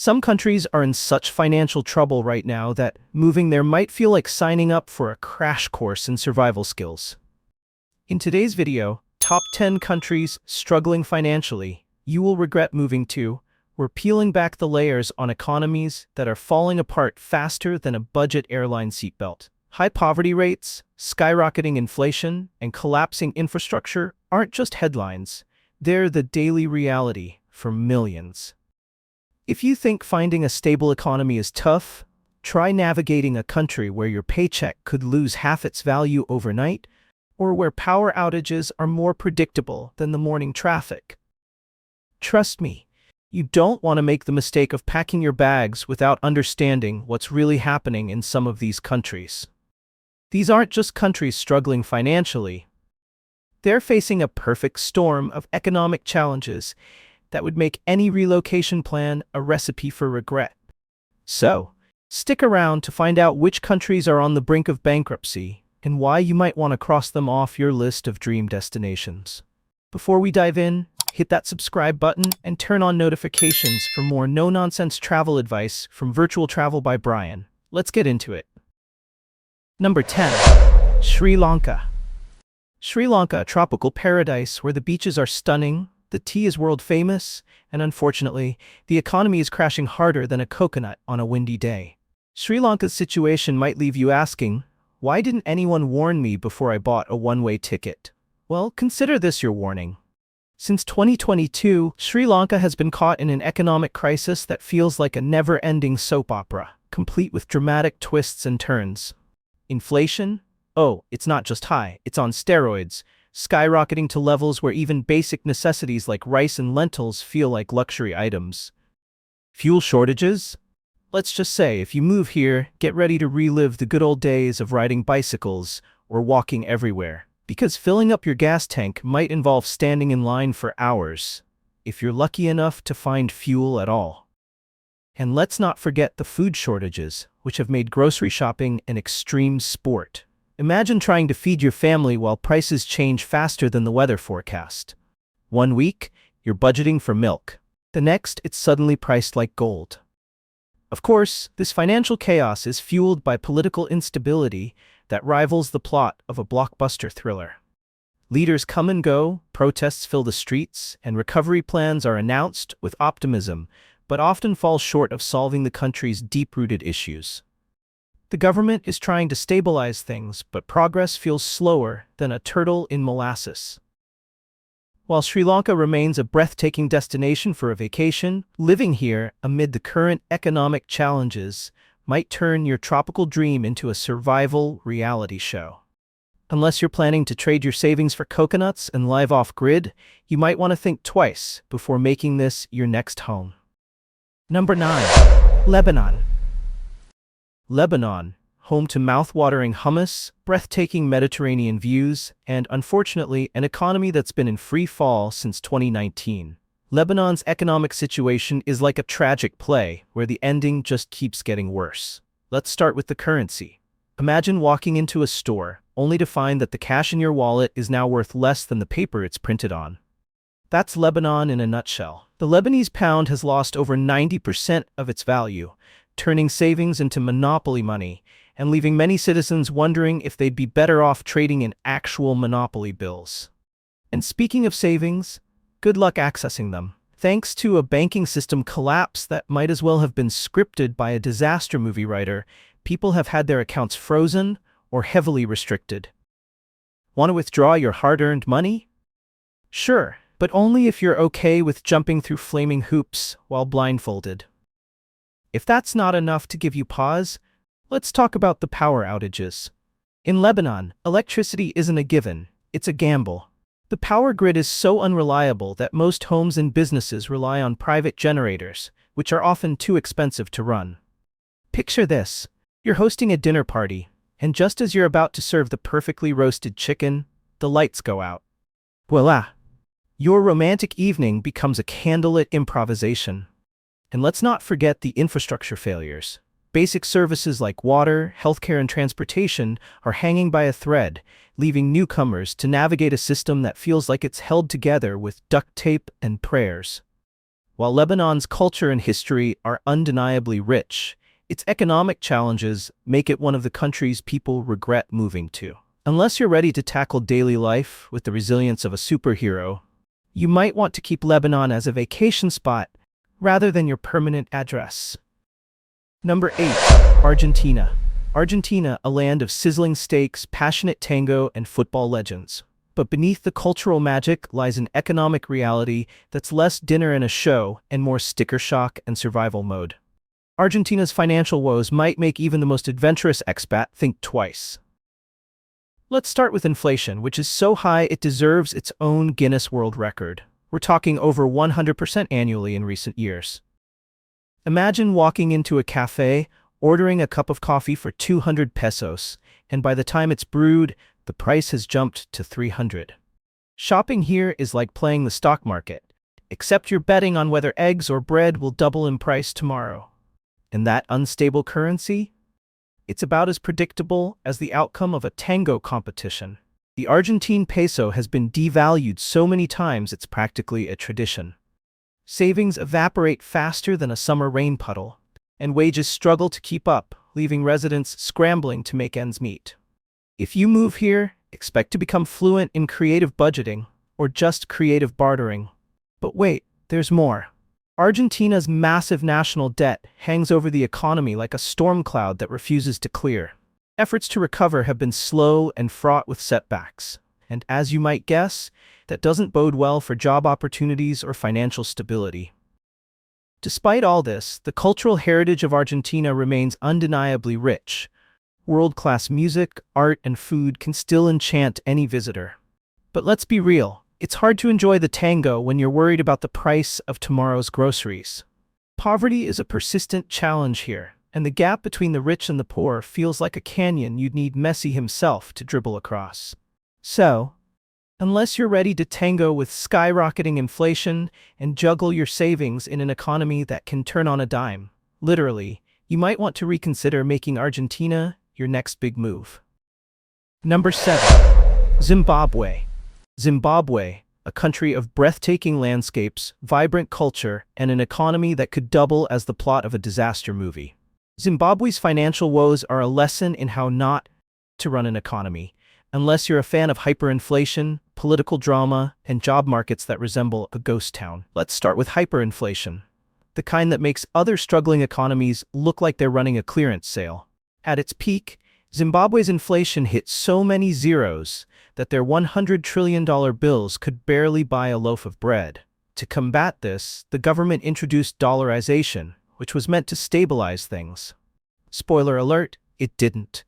Some countries are in such financial trouble right now that moving there might feel like signing up for a crash course in survival skills. In today's video, Top 10 Countries Struggling Financially You Will Regret Moving To, we're peeling back the layers on economies that are falling apart faster than a budget airline seatbelt. High poverty rates, skyrocketing inflation, and collapsing infrastructure aren't just headlines. They're the daily reality for millions. If you think finding a stable economy is tough, try navigating a country where your paycheck could lose half its value overnight, or where power outages are more predictable than the morning traffic. Trust me, you don't want to make the mistake of packing your bags without understanding what's really happening in some of these countries. These aren't just countries struggling financially. They're facing a perfect storm of economic challenges that would make any relocation plan a recipe for regret. So, stick around to find out which countries are on the brink of bankruptcy and why you might want to cross them off your list of dream destinations. Before we dive in, hit that subscribe button and turn on notifications for more no-nonsense travel advice from Virtual Travel by Brian. Let's get into it. Number 10. Sri Lanka. Sri Lanka, a tropical paradise where the beaches are stunning, the tea is world famous, and unfortunately, the economy is crashing harder than a coconut on a windy day. Sri Lanka's situation might leave you asking, why didn't anyone warn me before I bought a one-way ticket? Well, consider this your warning. Since 2022, Sri Lanka has been caught in an economic crisis that feels like a never-ending soap opera, complete with dramatic twists and turns. Inflation? Oh, it's not just high, it's on steroids, skyrocketing to levels where even basic necessities like rice and lentils feel like luxury items. Fuel shortages? Let's just say, if you move here, get ready to relive the good old days of riding bicycles or walking everywhere, because filling up your gas tank might involve standing in line for hours, if you're lucky enough to find fuel at all. And let's not forget the food shortages, which have made grocery shopping an extreme sport. Imagine trying to feed your family while prices change faster than the weather forecast. One week, you're budgeting for milk. The next, it's suddenly priced like gold. Of course, this financial chaos is fueled by political instability that rivals the plot of a blockbuster thriller. Leaders come and go, protests fill the streets, and recovery plans are announced with optimism, but often fall short of solving the country's deep-rooted issues. The government is trying to stabilize things, but progress feels slower than a turtle in molasses. While Sri Lanka remains a breathtaking destination for a vacation, living here amid the current economic challenges might turn your tropical dream into a survival reality show. Unless you're planning to trade your savings for coconuts and live off-grid, you might want to think twice before making this your next home. Number 9. Lebanon. Lebanon, home to mouth-watering hummus, breathtaking Mediterranean views, and unfortunately, an economy that's been in free fall since 2019. Lebanon's economic situation is like a tragic play where the ending just keeps getting worse. Let's start with the currency. Imagine walking into a store only to find that the cash in your wallet is now worth less than the paper it's printed on. That's Lebanon in a nutshell. The Lebanese pound has lost over 90% of its value, turning savings into monopoly money and leaving many citizens wondering if they'd be better off trading in actual monopoly bills. And speaking of savings, good luck accessing them. Thanks to a banking system collapse that might as well have been scripted by a disaster movie writer, people have had their accounts frozen or heavily restricted. Want to withdraw your hard-earned money? Sure, but only if you're okay with jumping through flaming hoops while blindfolded. If that's not enough to give you pause, let's talk about the power outages. In Lebanon, electricity isn't a given, it's a gamble. The power grid is so unreliable that most homes and businesses rely on private generators, which are often too expensive to run. Picture this. You're hosting a dinner party, and just as you're about to serve the perfectly roasted chicken, the lights go out. Voila! Your romantic evening becomes a candlelit improvisation. And let's not forget the infrastructure failures. Basic services like water, healthcare, and transportation are hanging by a thread, leaving newcomers to navigate a system that feels like it's held together with duct tape and prayers. While Lebanon's culture and history are undeniably rich, its economic challenges make it one of the countries people regret moving to. Unless you're ready to tackle daily life with the resilience of a superhero, you might want to keep Lebanon as a vacation spot rather than your permanent address. Number 8. Argentina. Argentina, a land of sizzling steaks, passionate tango, and football legends. But beneath the cultural magic lies an economic reality that's less dinner and a show and more sticker shock and survival mode. Argentina's financial woes might make even the most adventurous expat think twice. Let's start with inflation, which is so high it deserves its own Guinness World Record. We're talking over 100% annually in recent years. Imagine walking into a cafe, ordering a cup of coffee for 200 pesos, and by the time it's brewed, the price has jumped to 300. Shopping here is like playing the stock market, except you're betting on whether eggs or bread will double in price tomorrow. And that unstable currency? It's about as predictable as the outcome of a tango competition. The Argentine peso has been devalued so many times it's practically a tradition. Savings evaporate faster than a summer rain puddle, and wages struggle to keep up, leaving residents scrambling to make ends meet. If you move here, expect to become fluent in creative budgeting or just creative bartering. But wait, there's more. Argentina's massive national debt hangs over the economy like a storm cloud that refuses to clear. Efforts to recover have been slow and fraught with setbacks. And as you might guess, that doesn't bode well for job opportunities or financial stability. Despite all this, the cultural heritage of Argentina remains undeniably rich. World-class music, art, and food can still enchant any visitor. But let's be real, it's hard to enjoy the tango when you're worried about the price of tomorrow's groceries. Poverty is a persistent challenge here, and the gap between the rich and the poor feels like a canyon you'd need Messi himself to dribble across. So, unless you're ready to tango with skyrocketing inflation and juggle your savings in an economy that can turn on a dime, literally, you might want to reconsider making Argentina your next big move. Number 7. Zimbabwe. Zimbabwe, a country of breathtaking landscapes, vibrant culture, and an economy that could double as the plot of a disaster movie. Zimbabwe's financial woes are a lesson in how not to run an economy, unless you're a fan of hyperinflation, political drama, and job markets that resemble a ghost town. Let's start with hyperinflation, the kind that makes other struggling economies look like they're running a clearance sale. At its peak, Zimbabwe's inflation hit so many zeros that their $100 trillion bills could barely buy a loaf of bread. To combat this, the government introduced dollarization, which was meant to stabilize things. Spoiler alert, it didn't.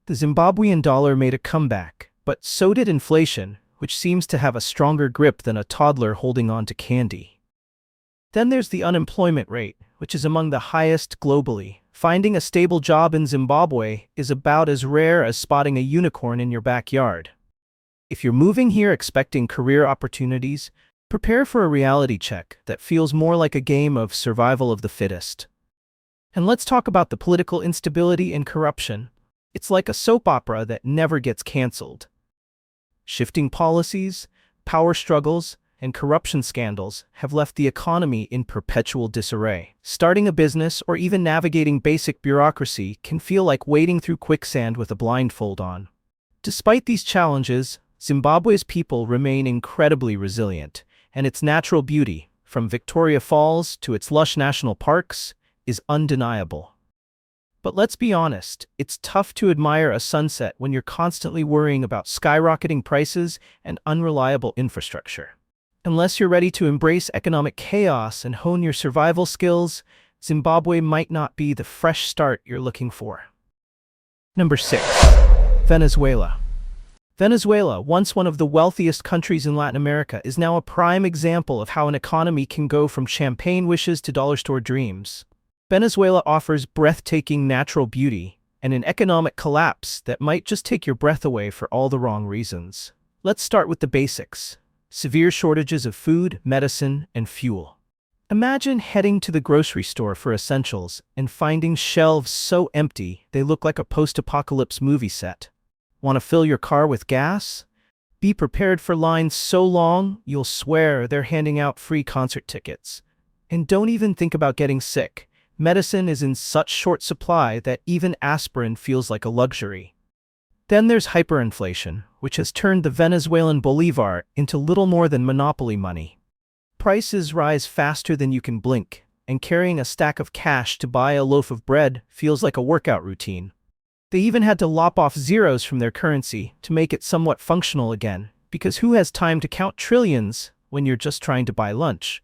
The Zimbabwean dollar made a comeback, but so did inflation, which seems to have a stronger grip than a toddler holding on to candy. Then there's the unemployment rate, which is among the highest globally. Finding a stable job in Zimbabwe is about as rare as spotting a unicorn in your backyard. If you're moving here expecting career opportunities, prepare for a reality check that feels more like a game of survival of the fittest. And let's talk about the political instability and corruption. It's like a soap opera that never gets canceled. Shifting policies, power struggles, and corruption scandals have left the economy in perpetual disarray. Starting a business or even navigating basic bureaucracy can feel like wading through quicksand with a blindfold on. Despite these challenges, Zimbabwe's people remain incredibly resilient, and its natural beauty, from Victoria Falls to its lush national parks, is undeniable. But let's be honest, it's tough to admire a sunset when you're constantly worrying about skyrocketing prices and unreliable infrastructure. Unless you're ready to embrace economic chaos and hone your survival skills, Zimbabwe might not be the fresh start you're looking for. Number 6. Venezuela. Venezuela, once one of the wealthiest countries in Latin America, is now a prime example of how an economy can go from champagne wishes to dollar store dreams. Venezuela offers breathtaking natural beauty and an economic collapse that might just take your breath away for all the wrong reasons. Let's start with the basics. Severe shortages of food, medicine, and fuel. Imagine heading to the grocery store for essentials and finding shelves so empty they look like a post-apocalypse movie set. Want to fill your car with gas? Be prepared for lines so long you'll swear they're handing out free concert tickets. And don't even think about getting sick. Medicine is in such short supply that even aspirin feels like a luxury. Then there's hyperinflation, which has turned the Venezuelan bolivar into little more than monopoly money. Prices rise faster than you can blink, and carrying a stack of cash to buy a loaf of bread feels like a workout routine. They even had to lop off zeros from their currency to make it somewhat functional again, because who has time to count trillions when you're just trying to buy lunch?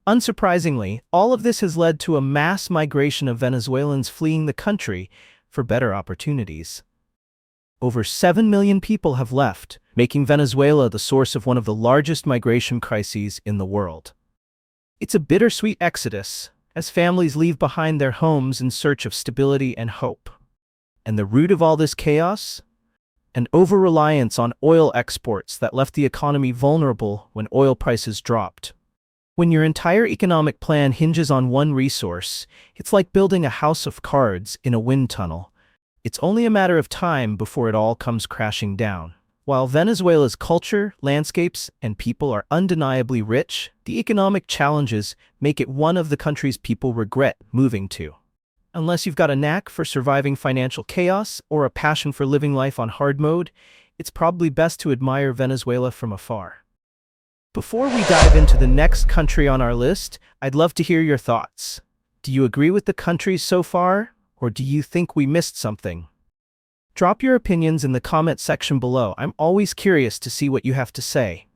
Unsurprisingly, all of this has led to a mass migration of Venezuelans fleeing the country for better opportunities. Over 7 million people have left, making Venezuela the source of one of the largest migration crises in the world. It's a bittersweet exodus, as families leave behind their homes in search of stability and hope. And the root of all this chaos? An over-reliance on oil exports that left the economy vulnerable when oil prices dropped. When your entire economic plan hinges on one resource, it's like building a house of cards in a wind tunnel. It's only a matter of time before it all comes crashing down. While Venezuela's culture, landscapes, and people are undeniably rich, the economic challenges make it one of the countries people regret moving to. Unless you've got a knack for surviving financial chaos or a passion for living life on hard mode, it's probably best to admire Venezuela from afar. Before we dive into the next country on our list, I'd love to hear your thoughts. Do you agree with the countries so far, or do you think we missed something? Drop your opinions in the comment section below. I'm always curious to see what you have to say.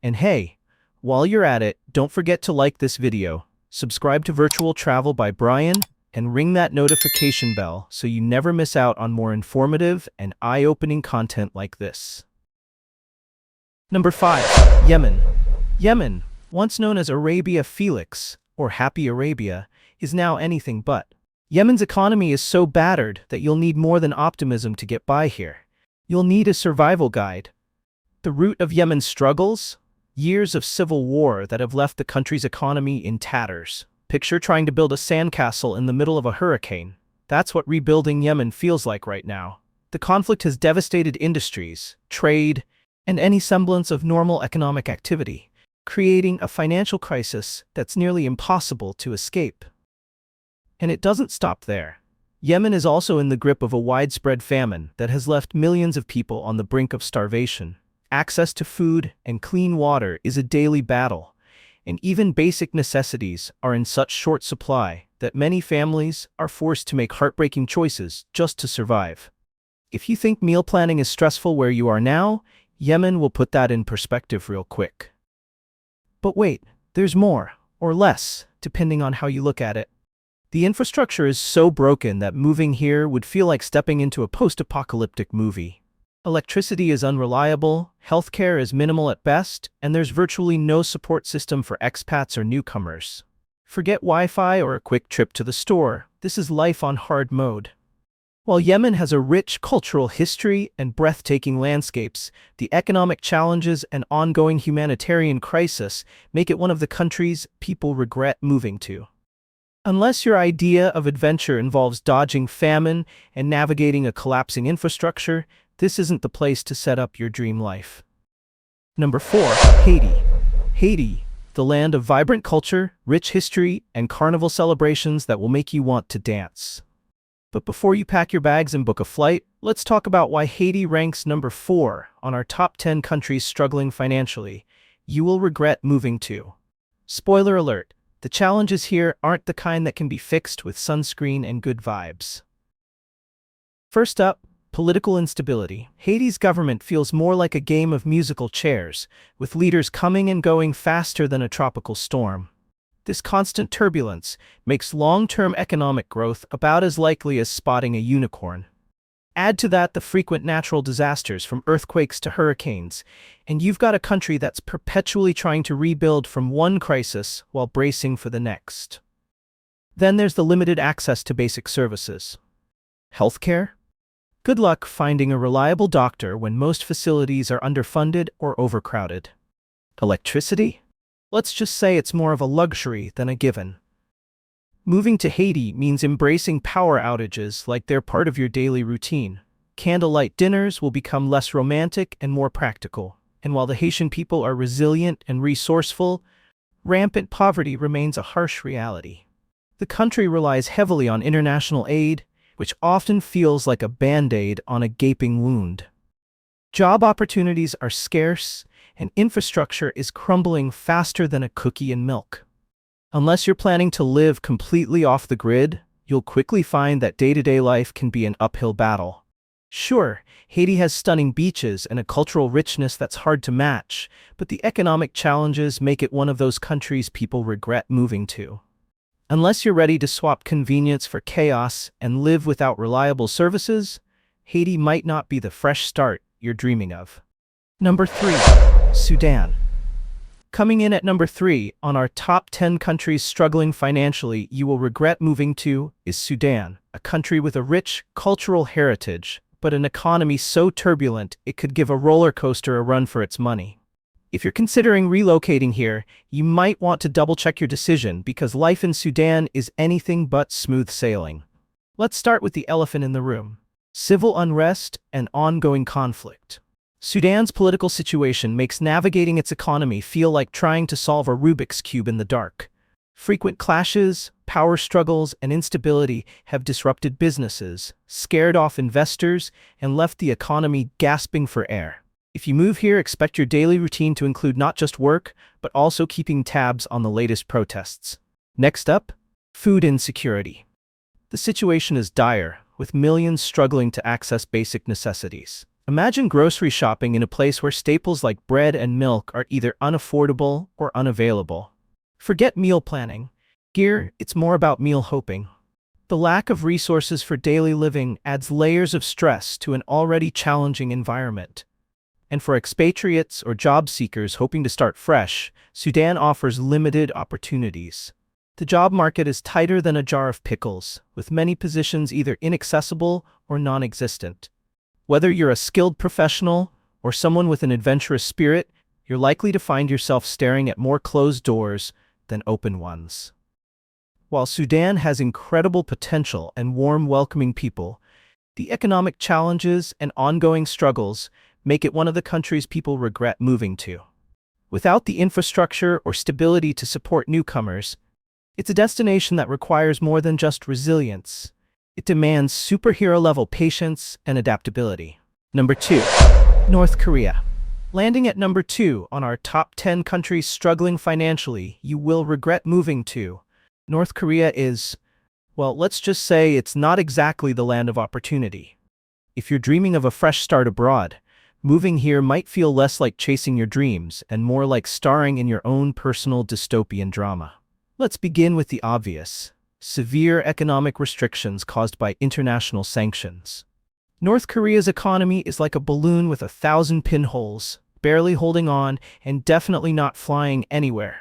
And hey, while you're at it, don't forget to like this video, subscribe to Virtual Travel by Brian, and ring that notification bell so you never miss out on more informative and eye-opening content like this. Number 5. Yemen. Yemen, once known as Arabia Felix, or Happy Arabia, is now anything but. Yemen's economy is so battered that you'll need more than optimism to get by here. You'll need a survival guide. The root of Yemen's struggles? Years of civil war that have left the country's economy in tatters. Picture trying to build a sandcastle in the middle of a hurricane. That's what rebuilding Yemen feels like right now. The conflict has devastated industries, trade, and any semblance of normal economic activity, creating a financial crisis that's nearly impossible to escape. And it doesn't stop there. Yemen is also in the grip of a widespread famine that has left millions of people on the brink of starvation. Access to food and clean water is a daily battle, and even basic necessities are in such short supply that many families are forced to make heartbreaking choices just to survive. If you think meal planning is stressful where you are now, Yemen will put that in perspective real quick. But wait, there's more, or less, depending on how you look at it. The infrastructure is so broken that moving here would feel like stepping into a post-apocalyptic movie. Electricity is unreliable, healthcare is minimal at best, and there's virtually no support system for expats or newcomers. Forget Wi-Fi or a quick trip to the store. This is life on hard mode. While Yemen has a rich cultural history and breathtaking landscapes, the economic challenges and ongoing humanitarian crisis make it one of the countries people regret moving to. Unless your idea of adventure involves dodging famine and navigating a collapsing infrastructure, this isn't the place to set up your dream life. Number 4. Haiti. Haiti, the land of vibrant culture, rich history, and carnival celebrations that will make you want to dance. But before you pack your bags and book a flight, let's talk about why Haiti ranks number 4 on our top 10 countries struggling financially. You will regret moving to. Spoiler alert, the challenges here aren't the kind that can be fixed with sunscreen and good vibes. First up, political instability. Haiti's government feels more like a game of musical chairs, with leaders coming and going faster than a tropical storm. This constant turbulence makes long-term economic growth about as likely as spotting a unicorn. Add to that the frequent natural disasters from earthquakes to hurricanes, and you've got a country that's perpetually trying to rebuild from one crisis while bracing for the next. Then there's the limited access to basic services. Healthcare? Good luck finding a reliable doctor when most facilities are underfunded or overcrowded. Electricity? Let's just say it's more of a luxury than a given. Moving to Haiti means embracing power outages like they're part of your daily routine. Candlelight dinners will become less romantic and more practical. And while the Haitian people are resilient and resourceful, rampant poverty remains a harsh reality. The country relies heavily on international aid, which often feels like a band-aid on a gaping wound. Job opportunities are scarce, and infrastructure is crumbling faster than a cookie and milk. Unless you're planning to live completely off the grid, you'll quickly find that day-to-day life can be an uphill battle. Sure, Haiti has stunning beaches and a cultural richness that's hard to match, but the economic challenges make it one of those countries people regret moving to. Unless you're ready to swap convenience for chaos and live without reliable services, Haiti might not be the fresh start you're dreaming of. Number 3. Sudan. Coming in at number 3 on our top 10 countries struggling financially you will regret moving to is Sudan, a country with a rich cultural heritage, but an economy so turbulent it could give a roller coaster a run for its money. If you're considering relocating here, you might want to double-check your decision because life in Sudan is anything but smooth sailing. Let's start with the elephant in the room: civil unrest and ongoing conflict. Sudan's political situation makes navigating its economy feel like trying to solve a Rubik's Cube in the dark. Frequent clashes, power struggles, and instability have disrupted businesses, scared off investors, and left the economy gasping for air. If you move here, expect your daily routine to include not just work, but also keeping tabs on the latest protests. Next up, food insecurity. The situation is dire, with millions struggling to access basic necessities. Imagine grocery shopping in a place where staples like bread and milk are either unaffordable or unavailable. Forget meal planning. Here, it's more about meal hoping. The lack of resources for daily living adds layers of stress to an already challenging environment. And for expatriates or job seekers hoping to start fresh, Sudan offers limited opportunities. The job market is tighter than a jar of pickles, with many positions either inaccessible or non-existent. Whether you're a skilled professional or someone with an adventurous spirit, you're likely to find yourself staring at more closed doors than open ones. While Sudan has incredible potential and warm, welcoming people, the economic challenges and ongoing struggles make it one of the countries people regret moving to. Without the infrastructure or stability to support newcomers, it's a destination that requires more than just resilience. It demands superhero-level patience and adaptability. Number 2. North Korea. Landing at number 2 on our top 10 countries struggling financially you will regret moving to, North Korea is, well, let's just say it's not exactly the land of opportunity. If you're dreaming of a fresh start abroad, moving here might feel less like chasing your dreams and more like starring in your own personal dystopian drama. Let's begin with the obvious: severe economic restrictions caused by international sanctions. North Korea's economy is like a balloon with 1,000 pinholes, barely holding on and definitely not flying anywhere.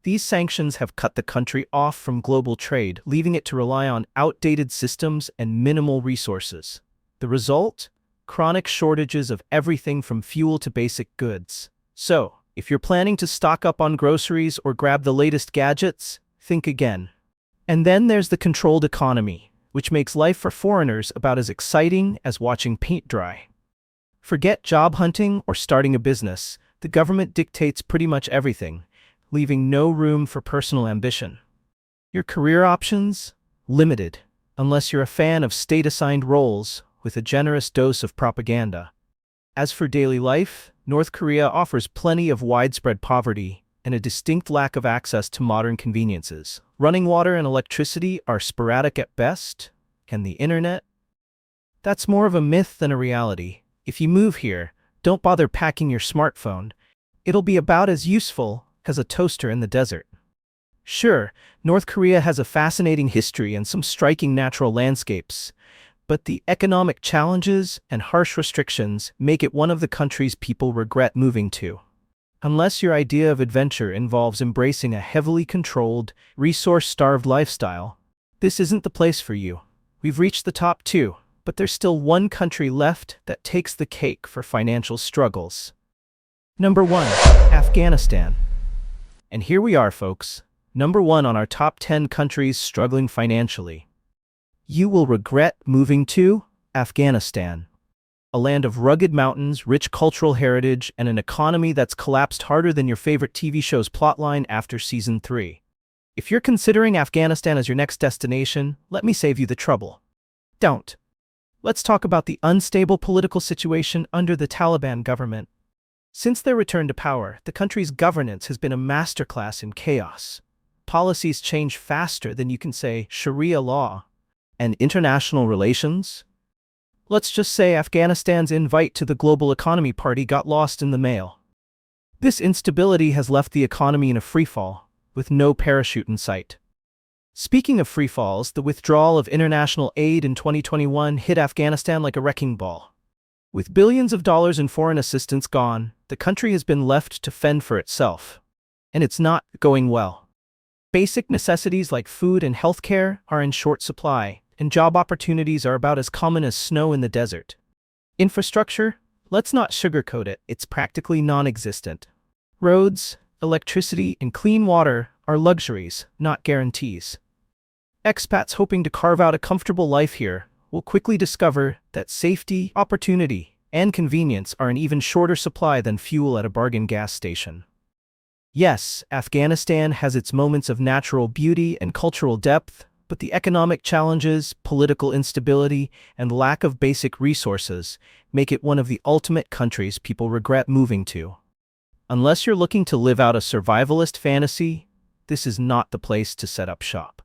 These sanctions have cut the country off from global trade, leaving it to rely on outdated systems and minimal resources. The result? Chronic shortages of everything from fuel to basic goods. So, if you're planning to stock up on groceries or grab the latest gadgets, think again. And then there's the controlled economy, which makes life for foreigners about as exciting as watching paint dry. Forget job hunting or starting a business. The government dictates pretty much everything, leaving no room for personal ambition. Your career options? Limited, unless you're a fan of state-assigned roles with a generous dose of propaganda. As for daily life, North Korea offers plenty of widespread poverty and a distinct lack of access to modern conveniences. Running water and electricity are sporadic at best, and the internet? That's more of a myth than a reality. If you move here, don't bother packing your smartphone. It'll be about as useful as a toaster in the desert. Sure, North Korea has a fascinating history and some striking natural landscapes, but the economic challenges and harsh restrictions make it one of the countries people regret moving to. Unless your idea of adventure involves embracing a heavily controlled, resource-starved lifestyle, this isn't the place for you. We've reached the top 2, but there's still one country left that takes the cake for financial struggles. Number 1. Afghanistan. And here we are, folks. Number 1 on our top 10 countries struggling financially. You will regret moving to Afghanistan. a land of rugged mountains, rich cultural heritage, and an economy that's collapsed harder than your favorite TV show's plotline after Season 3. If you're considering Afghanistan as your next destination, let me save you the trouble. Don't. Let's talk about the unstable political situation under the Taliban government. Since their return to power, the country's governance has been a masterclass in chaos. Policies change faster than you can say Sharia law. And international relations? Let's just say Afghanistan's invite to the Global Economy Party got lost in the mail. This instability has left the economy in a freefall, with no parachute in sight. Speaking of freefalls, the withdrawal of international aid in 2021 hit Afghanistan like a wrecking ball. With billions of dollars in foreign assistance gone, the country has been left to fend for itself. And it's not going well. Basic necessities like food and healthcare are in short supply, and job opportunities are about as common as snow in the desert. Infrastructure? Let's not sugarcoat it, it's practically non-existent. Roads, electricity, and clean water are luxuries, not guarantees. Expats hoping to carve out a comfortable life here will quickly discover that safety, opportunity, and convenience are in even shorter supply than fuel at a bargain gas station. Yes, Afghanistan has its moments of natural beauty and cultural depth, but the economic challenges, political instability, and lack of basic resources make it one of the ultimate countries people regret moving to. Unless you're looking to live out a survivalist fantasy, this is not the place to set up shop.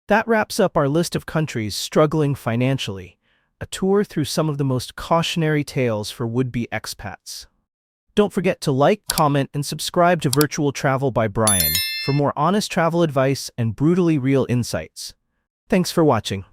That wraps up our list of countries struggling financially, a tour through some of the most cautionary tales for would-be expats. Don't forget to like, comment, and subscribe to Virtual Travel by Brian for more honest travel advice and brutally real insights. Thanks for watching.